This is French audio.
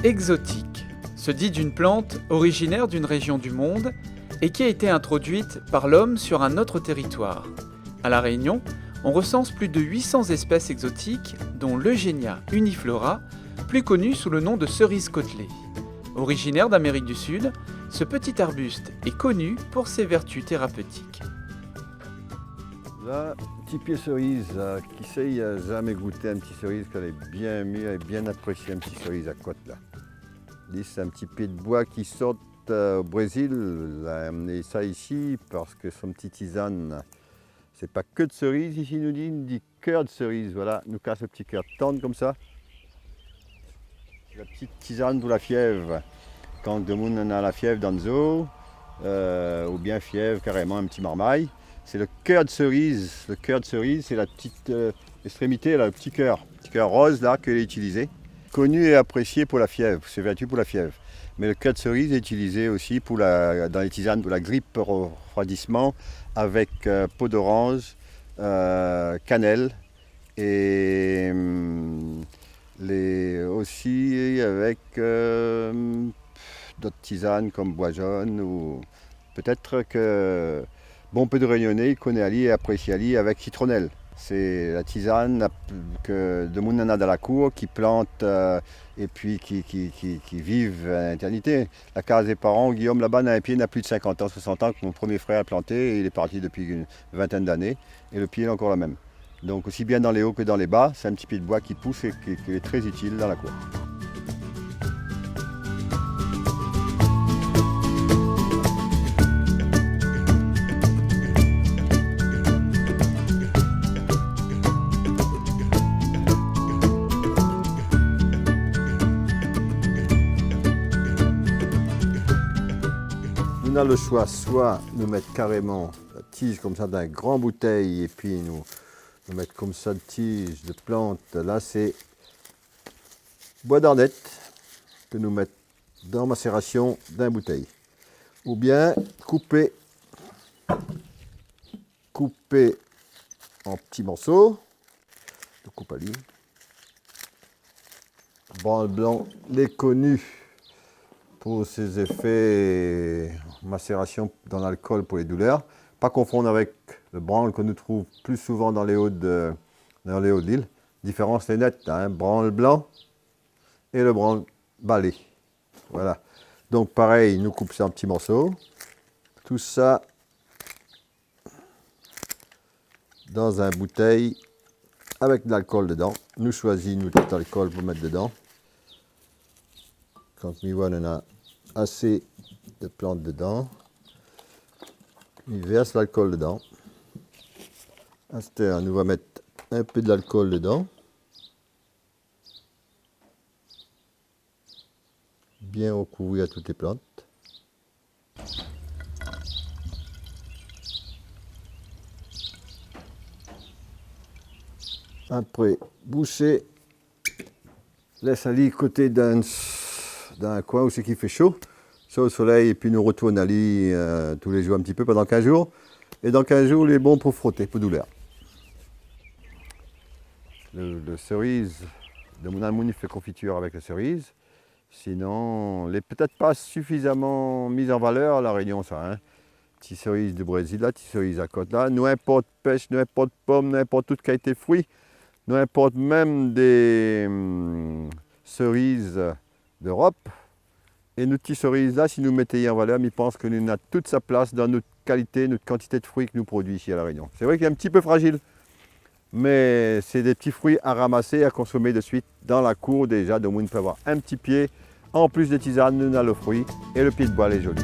Exotique se dit d'une plante originaire d'une région du monde et qui a été introduite par l'homme sur un autre territoire. À La Réunion, on recense plus de 800 espèces exotiques, dont l'Eugenia uniflora, plus connue sous le nom de cerise côtelée. Originaire d'Amérique du Sud, ce petit arbuste est connu pour ses vertus thérapeutiques. Là, petit pied cerise, qui sait, il n'a jamais goûté un petit cerise, qu'elle est bien mieux, elle est bien appréciée, un petit cerise à côte là. C'est un petit pied de bois qui sort au Brésil, il a amené ça ici parce que son petit tisane, c'est pas que de cerise, ici il nous dit cœur de cerise, voilà, il nous casse le petit cœur tendre comme ça. La petite tisane pour la fièvre, quand le monde a la fièvre dans le zoo, ou bien fièvre carrément, un petit marmaille. C'est le cœur de cerise. Le cœur de cerise, c'est la petite extrémité, là, le petit cœur rose là qu'elle est utilisé. Connu et apprécié pour la fièvre, c'est vertu pour la fièvre. Mais le cœur de cerise est utilisé aussi pour dans les tisanes pour la grippe, pour le refroidissement, avec peau d'orange, cannelle et aussi avec d'autres tisanes comme bois jaune ou peut-être que bon peu de réunionnais connaît Ali et apprécie Ali avec citronnelle. C'est la tisane que de monde en a dans la cour qui plante et puis qui vivent à l'éternité. La case des parents, Guillaume là-bas n'a un pied, n'a plus de 50 ans, 60 ans que mon premier frère a planté et il est parti depuis une vingtaine d'années et le pied est encore le même. Donc aussi bien dans les hauts que dans les bas, c'est un petit pied de bois qui pousse et qui est très utile dans la cour. On a le choix, soit nous mettre carrément la tige comme ça dans une grande bouteille et puis nous mettre comme ça de tige de plante. Là c'est bois d'arnette que nous mettons dans macération dans une bouteille. Ou bien couper en petits morceaux, de coupe à ligne. Branle blanc, les connus pour ses effets macération dans l'alcool pour les douleurs. Pas confondre avec le branle que nous trouve plus souvent dans les hauts de l'île. Différence est nette, hein, branle blanc et le branle balai. Voilà. Donc pareil, nous coupons ça en petits morceaux. Tout ça dans une bouteille avec de l'alcool dedans. Nous choisissons notre alcool pour mettre dedans. Quand on a assez de plantes dedans, il verse l'alcool dedans. À cette heure, nous va mettre un peu de l'alcool dedans. Bien recouvrir à toutes les plantes. Après, boucher, laisse aller côté d'un coin où c'est qui fait chaud, ça au soleil, et puis nous retourne à lit tous les jours un petit peu pendant 15 jours. Et dans 15 jours, il est bon pour frotter, pour douleur. Le cerise, de mon amour, il fait confiture avec la cerise. Sinon, elle n'est peut-être pas suffisamment mise en valeur à La Réunion, ça. Hein. Petit cerise du Brésil, là, petit cerise à côte là. Nous importe pêche, nous importe pomme, nous importe toute qualité de fruits. Nous importe même des cerises d'Europe. Et nos petits cerises là, si nous mettons en valeur, ils pensent que nous avons toute sa place dans notre qualité, notre quantité de fruits que nous produisons ici à La Réunion. C'est vrai qu'il est un petit peu fragile, mais c'est des petits fruits à ramasser, à consommer de suite dans la cour déjà. Donc on peut avoir un petit pied, en plus des tisanes, nous avons le fruit et le pied de bois, il est joli.